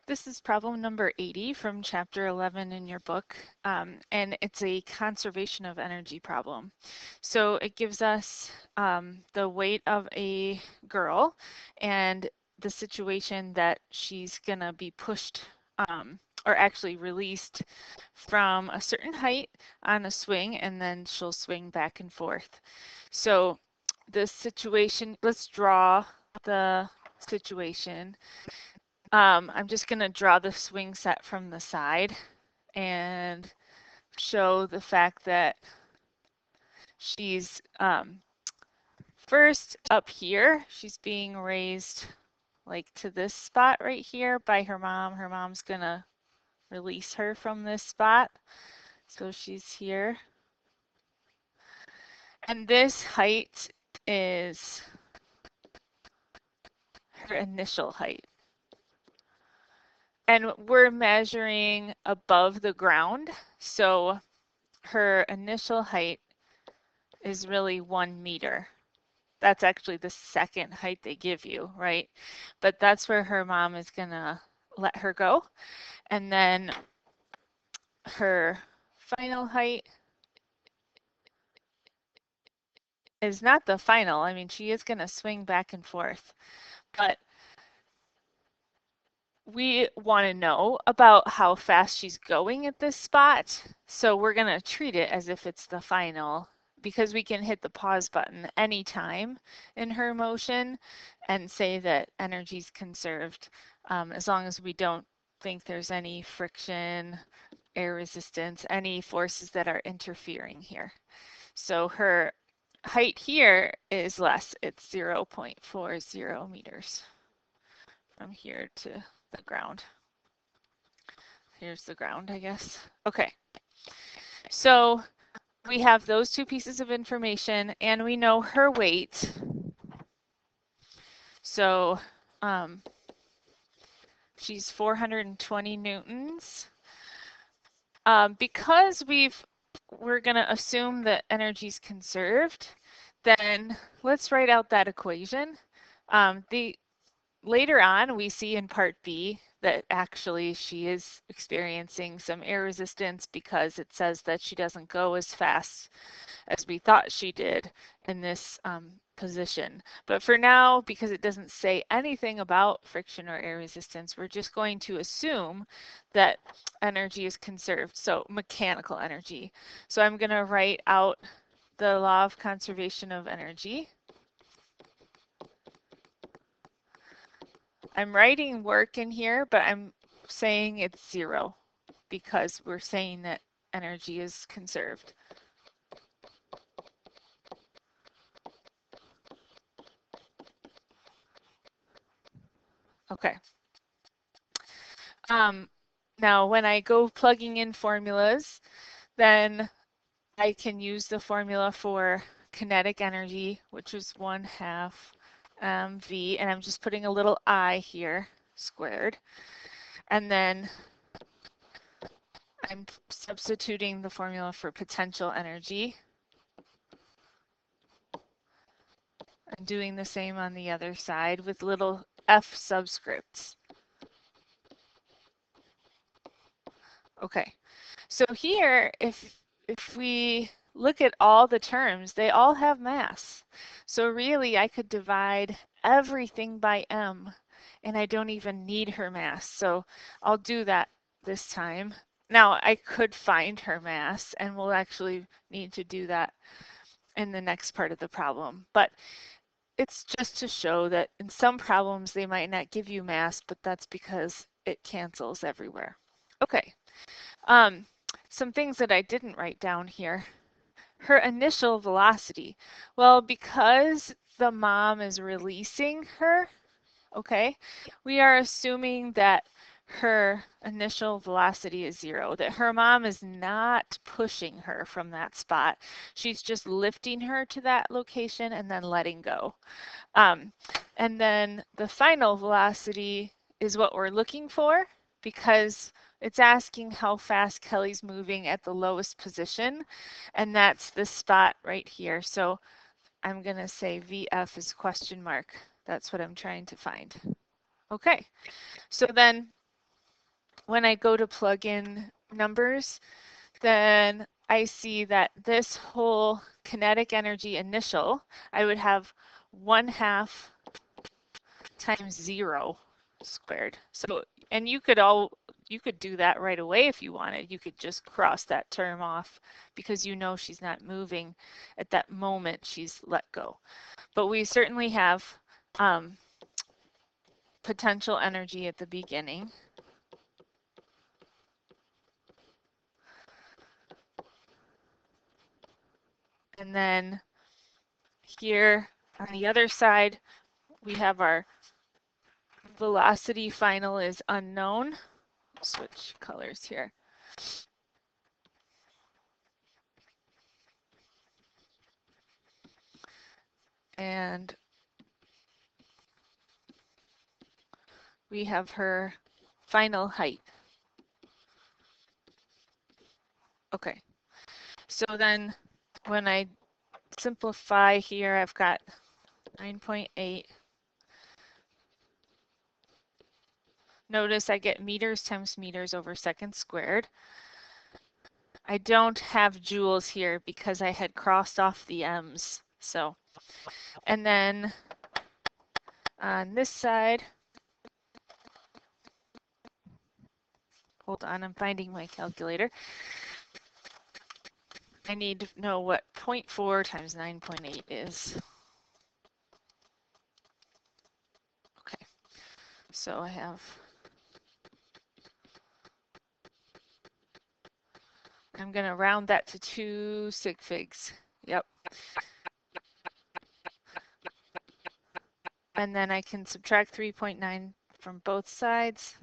This is problem number 80 from chapter 11 in your book, and it's a conservation of energy problem. So it gives us the weight of a girl and the situation that she's gonna be pushed or actually released from a certain height on a swing, and then she'll swing back and forth. So this situation, let's draw the situation. I'm just going to draw the swing set from the side and show the fact that she's first up here, she's being raised like to this spot right here by her mom. Her mom's going to release her from this spot. So she's here. And this height is her initial height. And we're measuring above the ground. So her initial height is really 1 meter. That's actually the second height they give you, right? But that's where her mom is gonna let her go. And then her final height is not the final. I mean, she is gonna swing back and forth, but we want to know about how fast she's going at this spot. So we're going to treat it as if it's the final, because we can hit the pause button anytime in her motion and say that energy is conserved, as long as we don't think there's any friction, air resistance, any forces that are interfering here. So her height here is less. It's 0.40 meters from here to the ground. Here's the ground, I guess. Okay, so we have those two pieces of information, and we know her weight. So she's 420 newtons. Because we're going to assume that energy is conserved, then let's write out that equation. Later on, we see in part B that actually she is experiencing some air resistance because it says that she doesn't go as fast as we thought she did in this position. But for now, because it doesn't say anything about friction or air resistance, we're just going to assume that energy is conserved, so mechanical energy. So I'm going to write out the law of conservation of energy. I'm writing work in here, but I'm saying it's 0 because we're saying that energy is conserved. Okay. Now, when I go plugging in formulas, then I can use the formula for kinetic energy, which is 1/2 mv, and I'm just putting a little I here, squared. And then I'm substituting the formula for potential energy. I'm doing the same on the other side with little f subscripts. Okay, so here, if we look at all the terms, they all have mass. So really, I could divide everything by m, and I don't even need her mass. So I'll do that this time. Now, I could find her mass, and we'll actually need to do that in the next part of the problem. But it's just to show that in some problems, they might not give you mass, but that's because it cancels everywhere. Okay. Some things that I didn't write down here. Her initial velocity. Well, because the mom is releasing her, okay, we are assuming that her initial velocity is 0, that her mom is not pushing her from that spot. She's just lifting her to that location and then letting go. And then the final velocity is what we're looking for, because it's asking how fast Kelly's moving at the lowest position, and that's this spot right here. So I'm going to say VF is question mark. That's what I'm trying to find. Okay, so then when I go to plug in numbers, then I see that this whole kinetic energy initial, I would have 1/2 times 0 squared. So, and you could do that right away if you wanted. You could just cross that term off because you know she's not moving at that moment she's let go. But we certainly have potential energy at the beginning. And then here on the other side, we have our velocity final is unknown. Switch colors here. And we have her final height. Okay, so then when I simplify here, I've got 9.8. Notice I get meters times meters over seconds squared. I don't have joules here because I had crossed off the m's. So, and then on this side, hold on, I'm finding my calculator. I need to know what 0.4 times 9.8 is. Okay, so I have, I'm going to round that to 2 sig figs. Yep. And then I can subtract 3.9 from both sides.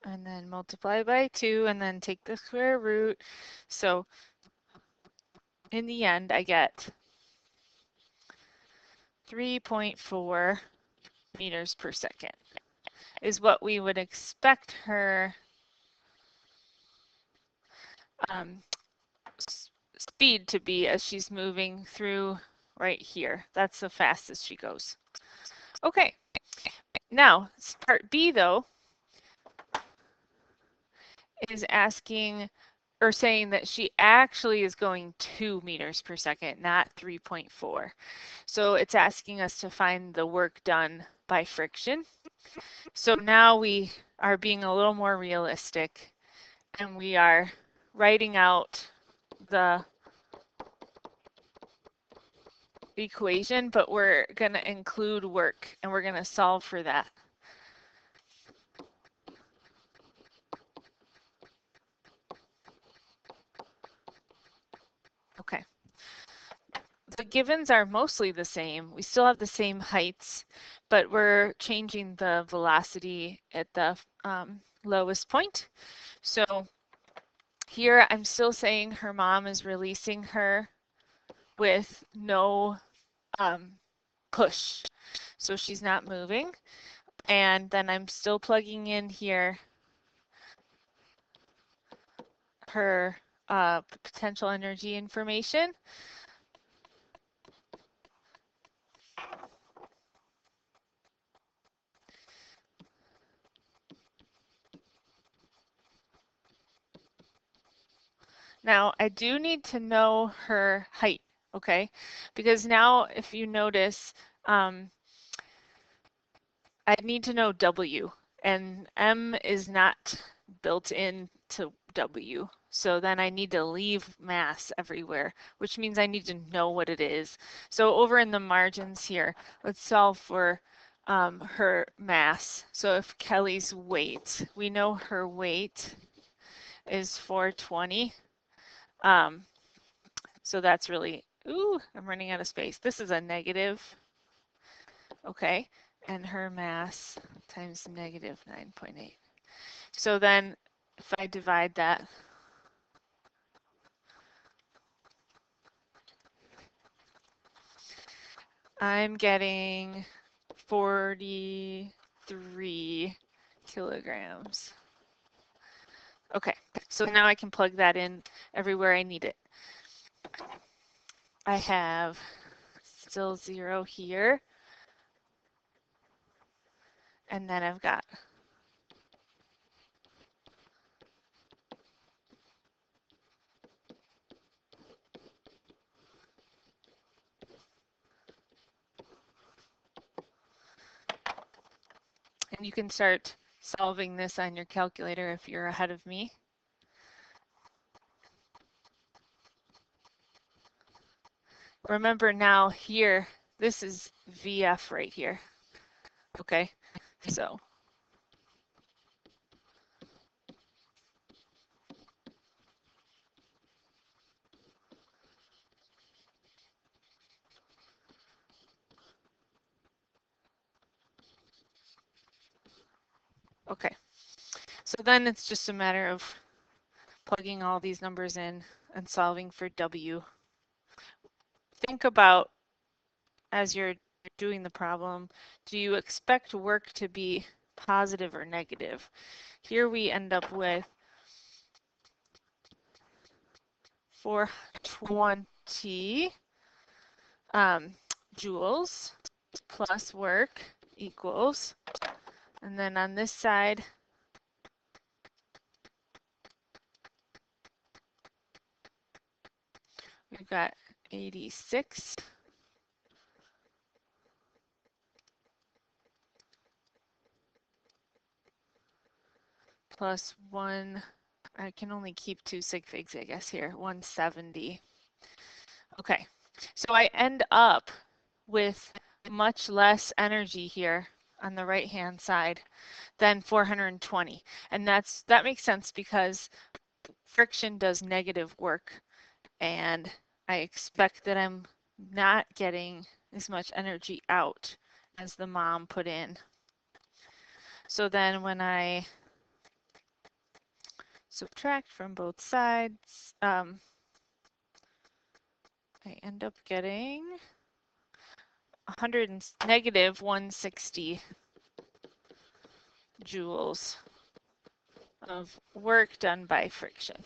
And then multiply by 2 and then take the square root. So in the end, I get 3.4 meters per second is what we would expect her speed to be as she's moving through right here. That's the fastest she goes. Okay, now part B though is asking or saying that she actually is going 2 meters per second, not 3.4. So it's asking us to find the work done by friction. So now we are being a little more realistic and we are writing out the equation, but we're going to include work and we're going to solve for that. Okay. The givens are mostly the same. We still have the same heights, but we're changing the velocity at the lowest point. So here I'm still saying her mom is releasing her with no push. So she's not moving. And then I'm still plugging in here her potential energy information. Now I do need to know her height, okay? Because now if you notice, I need to know W and M is not built into W. So then I need to leave mass everywhere, which means I need to know what it is. So over in the margins here, let's solve for her mass. So if Kelly's weight, we know her weight is 420. So that's really, ooh, I'm running out of space. This is a negative, okay, and her mass times negative 9.8. So then if I divide that, I'm getting 43 kilograms. Okay, so now I can plug that in everywhere I need it. I have still 0 here, and then I've got and you can start solving this on your calculator if you're ahead of me. Remember now here, this is VF right here. Okay, so okay, so then it's just a matter of plugging all these numbers in and solving for W. Think about as you're doing the problem, do you expect work to be positive or negative? Here we end up with 420 joules plus work equals, and then on this side, we've got 86 plus 1, I can only keep 2 sig figs, I guess, here, 170. Okay, so I end up with much less energy here on the right-hand side than 420. And that makes sense because friction does negative work, and I expect that I'm not getting as much energy out as the mom put in. So then when I subtract from both sides, I end up getting negative 160 joules of work done by friction.